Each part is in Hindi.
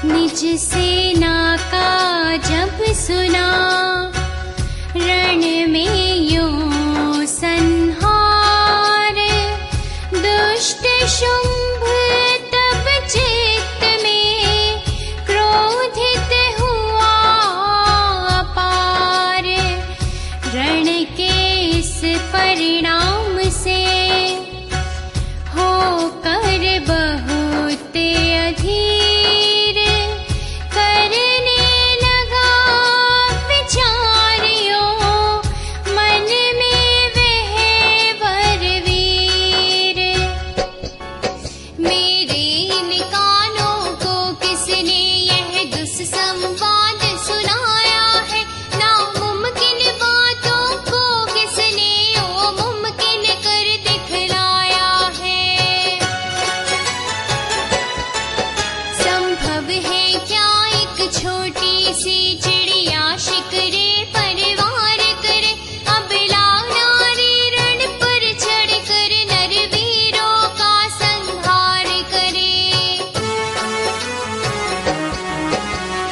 निज सेना का जब सुना, रण में यूं संहार। दुष्ट शुंभ तब चित्त में क्रोधित हुआ अपार। रण के इस परिणाम से होकर बहुत अधीर, करने लगा विचार यों मन में वह वरवीर। मेरे इन कानों को किसने यह दुस्संवाद सुनाया है? नामुमकिन बातों को किसने ओ मुमकिन कर दिखलाया है? संभव है क्या एक छोटी सी चिड़िया शिकरे परिवार करे? अबला नारी रण पर चढ़कर नरवीरों का संहार करे।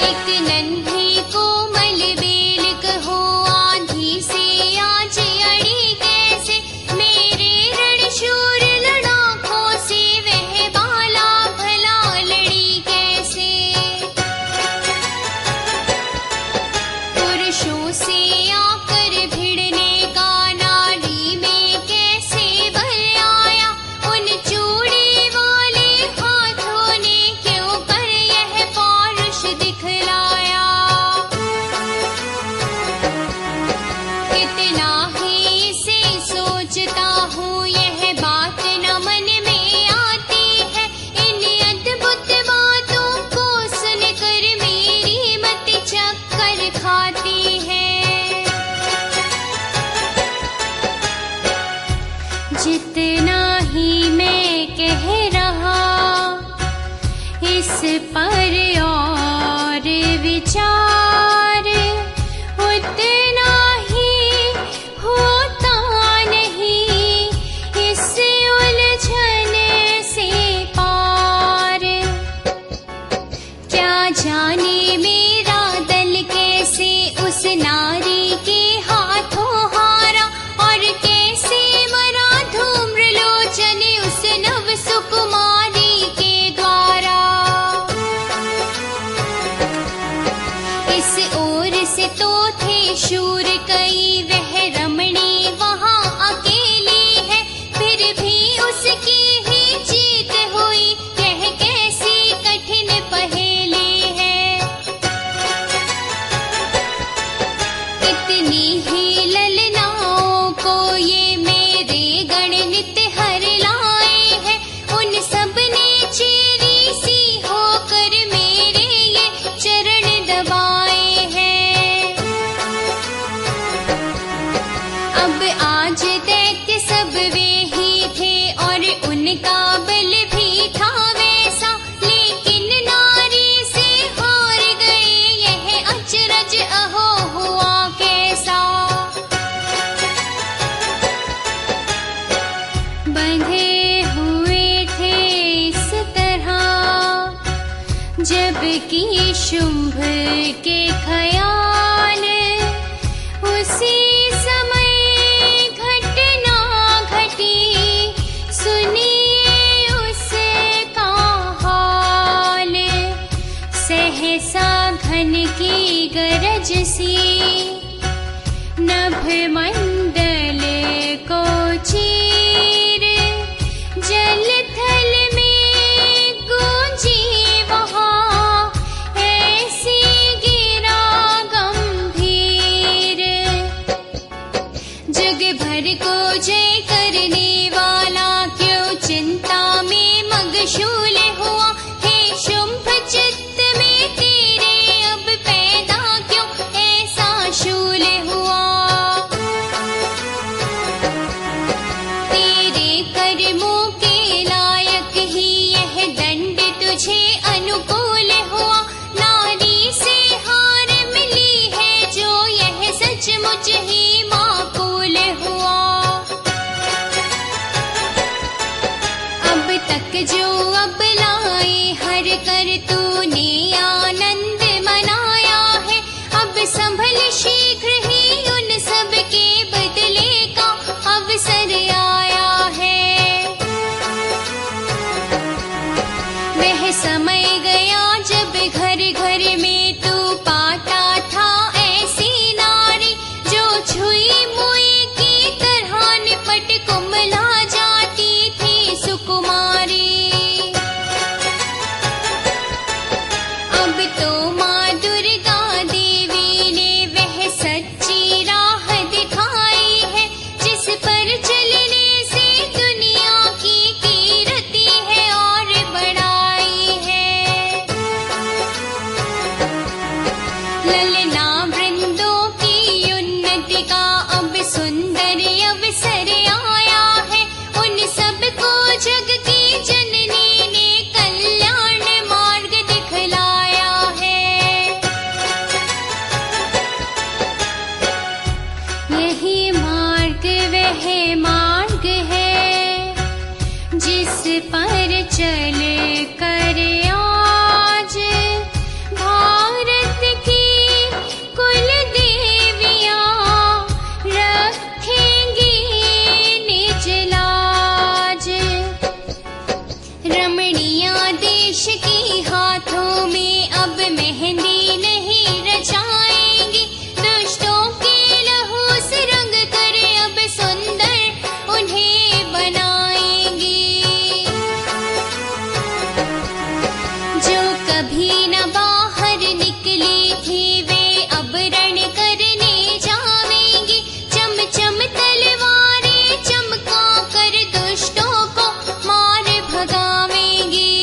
एक नन्ही कोमल बेल कहो आंधी से आज अड़ी कैसे? मेरे रणशूर लड़ाकों से वह बाला भला लड़ी कैसे? पुरुषों से आकर भिड़ने का नारी में कैसे बल आया? उन चूड़ी वाले हाथों ने क्यों कर यह पौरुष दिखलाया? कितना ही इसे सोचता हूँ यह बात न मन में आती है। इन अद्भुत बातों को सुनकर मेरी मति चक्कर खाती है। जितना ही मैं कह रहा इस पर और विचार, उतना ही होता नहीं इस उलझन से पार। क्या जाने मेरा दल कैसे उस नारी के हाथों हारा, और कैसे मरा धूम्रलोचन उस नव सुकुमारी के द्वारा। इस ओर से तो थे शूर कई, वह रमणी वहाँ अकेली है, फिर भी उसकी ही जीत हुई। यह कैसी कठिन पहेली है? कितनी ही ललनाओं को ये मेरे गणनित हर लाए हैं। उन सब ने चेरी सी होकर मेरे ये चरण दबाए हैं। अब आज दैत्य सब वे ही थे और उनका बल भी था वैसा, लेकिन नारी से हार गए यह अचरज अहो हुआ कैसा। बंधे हुए थे इस तरह जबकि शुंभ के ख्याल, उसी समय घटना घटी सुनिए उसका हाल। सहसा घन की गरज सी नभ मंडल को चीर, जल थल में गूंजी वहाँ ऐसी गिरा गंभीर। जग भर को जय करने वाला क्यों चिंता में मगशूल हुआ? हे शुंभ चित्त में तेरे अब पैदा क्यों ऐसा शूल हुआ? गया जब घर घर में तू पाता था ऐसी नारी जो छुई मुई की तरह निपट कुमला जाती थी सुकुमारी। अब तो माँ दुर्गा देवी ने वह सच्ची राह दिखाई है जिस पर चलने से दुनिया की कीर्ति है और बड़ाई है। ललना वृंदों की उन्नति का अब सुंदर अवसर आया है। उन सबको जग की जननी ने कल्याण मार्ग दिखलाया है। यही मार्ग वह मार्ग है जिस पर चल कर आज भारत की कुल देवियां रखेंगी निज लाज। रमणियां देश की हाथों में अब मेहंदी नहीं रचाएंगी। दुष्टों के लहू से रंग कर अब सुंदर उन्हें बनाएंगी। जो कभी न बाहर निकली थी वे अब रण करने जावेंगी। चम चम तलवारें चमका कर दुष्टों को मार भगावेंगी।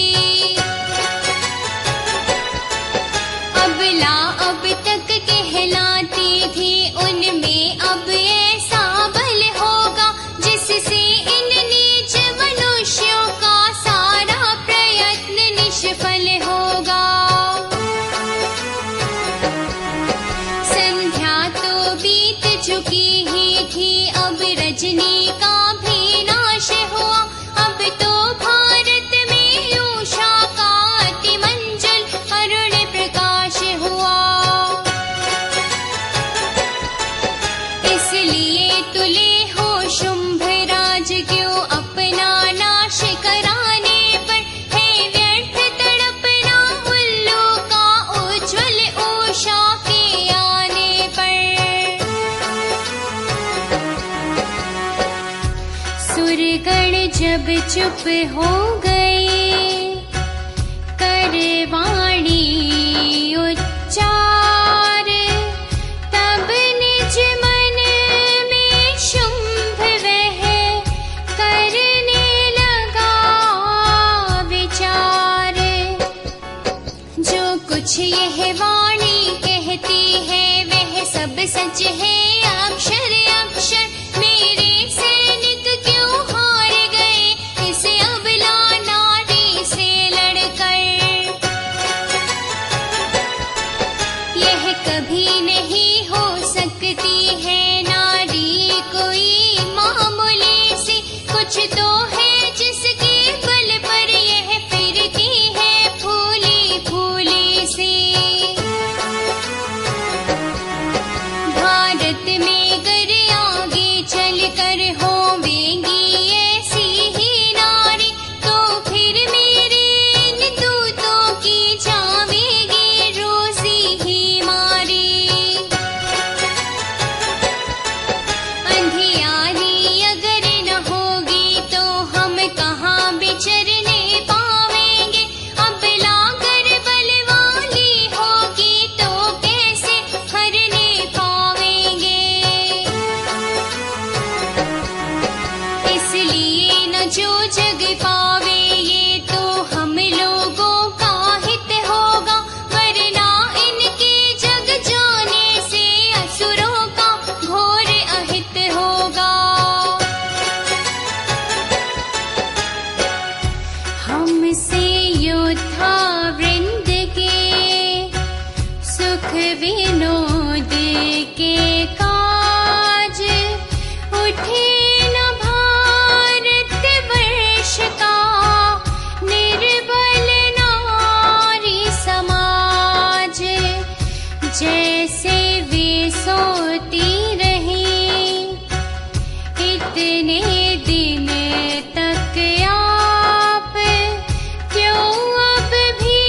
अबला अब तक कहलाती थी उनमें अब ऐसा बल होगा जिससे इन नीच मनुष्यों का सारा प्रयत्न निष्फल होगा। संध्या तो बीत चुकी ही थी अब रजनी का भी नाश हुआ। अब तो भारत में उषा का अति मंजुल अरुण प्रकाश हुआ। इसलिए तुले हो शुंभ राज क्यों अपना नाश कराने पर है व्यर्थ तड़पना उल्लू का उज्ज्वल उषा के आने पर। सुरगण जब चुप हो गए करवाणी उच्चार तब निज मन में शुंभ वह करने लगा विचार। जो कुछ यह वाणी कहती है वह सब सच है अक्षर अक्षर। मेरे सैनिक क्यों हार गए इस अबला नारी से लड़कर। यह कभी नहीं हो सकती है नारी कोई मामूली सी। कुछ तो है जिसके बल पर यह फिरती है फूली फूली सी। भारत में गर आगे चल कर होवेंगी ऐसी ही नारी तो फिर मेरे इन दूतों की जावेगी रोजी ही मारी। अंधियारी अगर न होगी तो हम कहाँ बिचरने पावेंगे। अबला कर बल वाली होगी तो कैसे हरने पावेंगे। इसलिए न जो जग पावे ये तो हम लोगों का हित होगा। वरना इनके जग जाने से असुरों का घोर अहित होगा। हमसे योद्धा वृंद के सुख विनोद के काज उठे न भारत वर्ष का निर्बल नारी समाज। जैसे वे सोती रही इतने दिन तक आप क्यों अब भी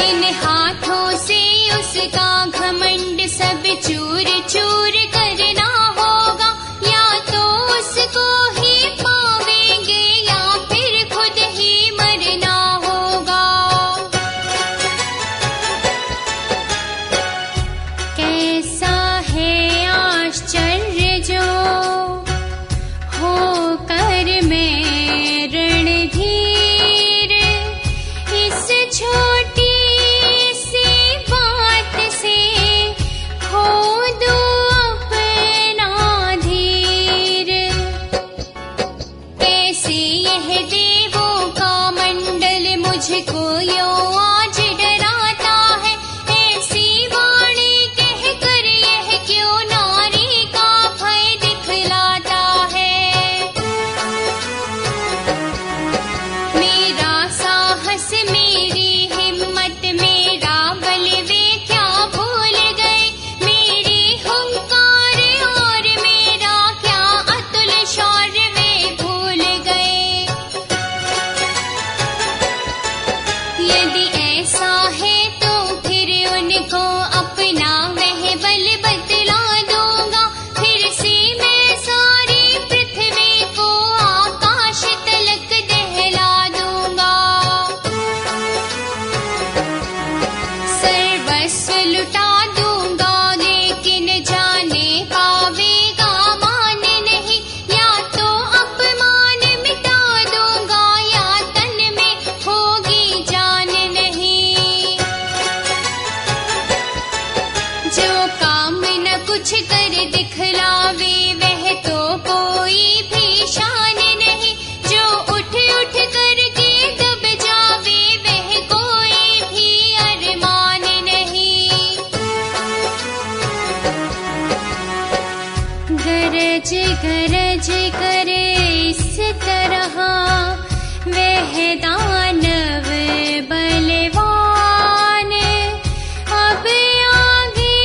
इन हाथों से उसका घमंड सब चूर चूर करना होगा, या तो उसको ही पावेंगे या फिर खुद ही मरना होगा। कैसा है आश्चर्य जो होकर मैं रणधीर, इस छोटी सी बात से खो दूं अपना धीर। कैसे यह देवों का मंडल मुझको यो आज डराता है, ऐसी वाणी कह कर यह क्यों नारी का भय दिखलाता है। मेरा साहस मेरी हिम्मत मेरा बल वे क्या भूल गए, मेरी हुंकार और मेरा क्या अतुल शौर्य वे भूल गए। यदि ऐसा है तो फिर उनको अपना वह बल बतला दूंगा, फिर से मैं सारी पृथ्वी को आकाश तलक दहला दूंगा। सर्वस्व लुटा दूंगा लेकिन जाने पावेगा मान नहीं, या तो अपमान मिटा दूंगा या तन में होगी जान नहीं। जो काम न कुछ कर दिखलावे वह तो कोई भी शान नहीं, जो उठ उठ करके दब जावे वह कोई भी अरमान नहीं। गरज गरज करे इस तरह वह दानव बलवान, अब आगे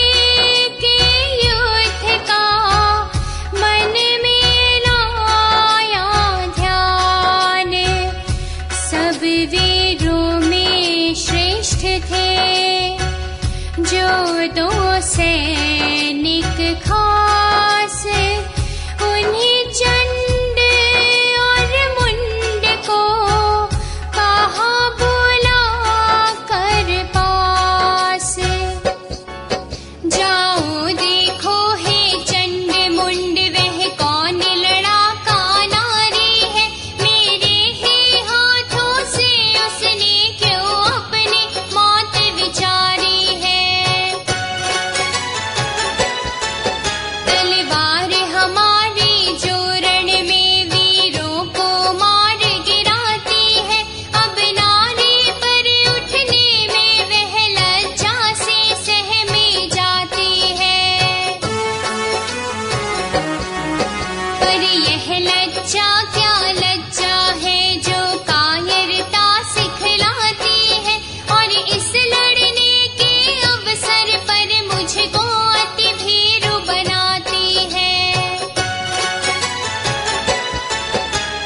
के युद्ध का मन में लाया ध्यान। सब वीरों में श्रेष्ठ थे जो दो सैनिक खास, उन्हीं चंड और मुंड को कहा बुला कर पास। जाओ देखो हे चंड मुंड वह कौन लड़ाका नारी है, मेरे ही हाथों से उसने क्यों अपनी मौत विचारी है। तलवार हमारी जो रण में वीरों को मार गिराती है, अब नारी पर उठने में वह लज्जा से सहमी जाती है। पर यह लज्जा क्या लज्जा है जो कायरता सिखलाती है, और इस लड़ने के अवसर पर मुझको अति भीरु बनाती है।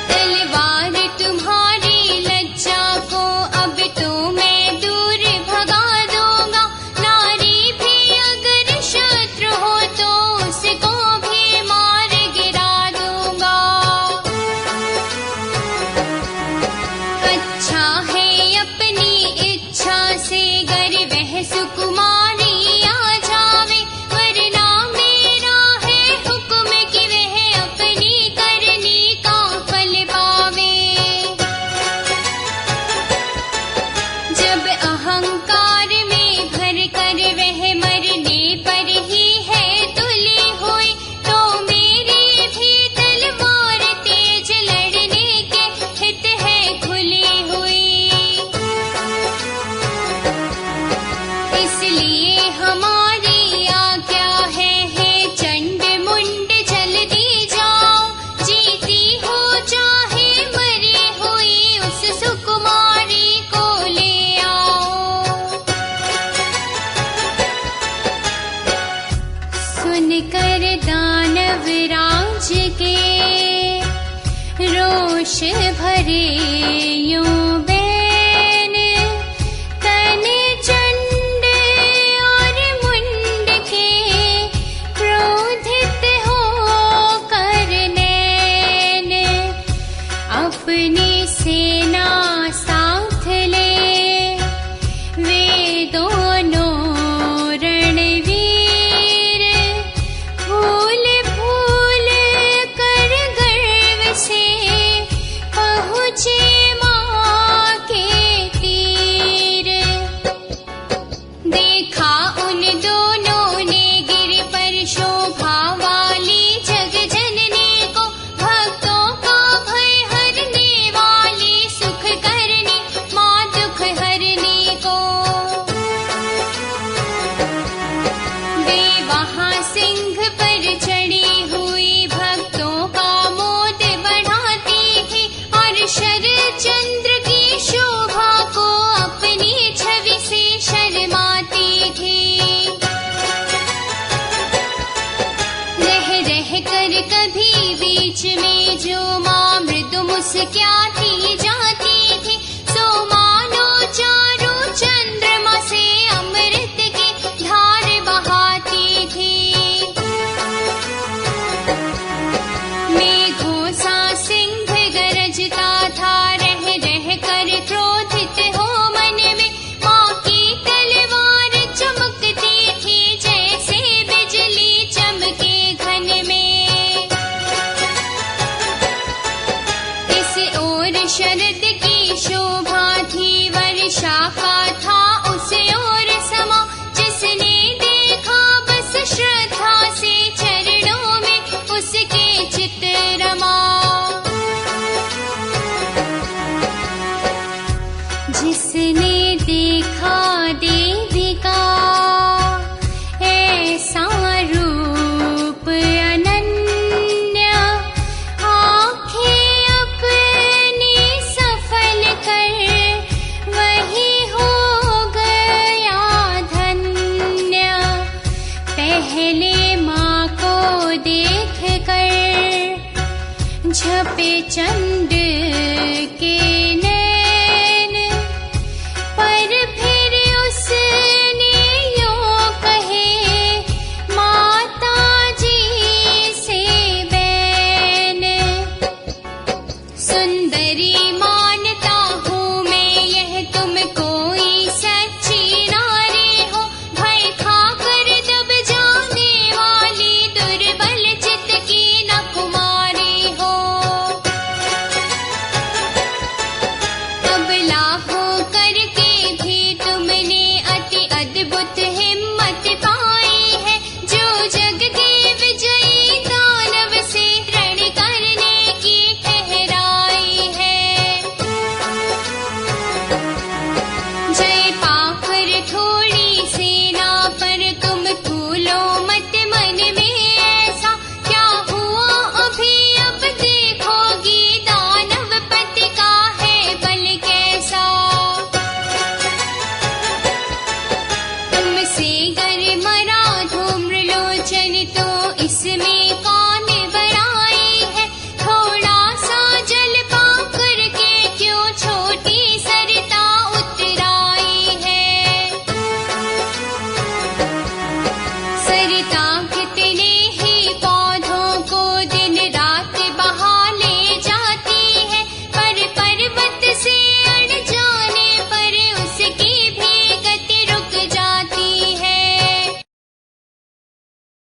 तलवार तुम्हारी लज्जा को अब तो मैं दूर भगा दूंगा, नारी भी अगर शत्रु हो तो उसको भी मार गिरा दूंगा। अच्छा है अपनी इच्छा से गर वह सुकुमारी आ जावे, वरना मेरा है हुक्म कि वह अपनी करनी का फल पावे। जब अहंकार में भर कर वह मरने पर ही है तुली हुई, तो मेरी भी तलवार तेज लड़ने के हित है खुली हुई। इसलिए हमारी आज्ञा है हे चंड मुंड जल्दी जाओ, जीती हो चाहे मरी हुई उस सुकुमारी को ले आओ। सुनकर दानव राज के रोष भरे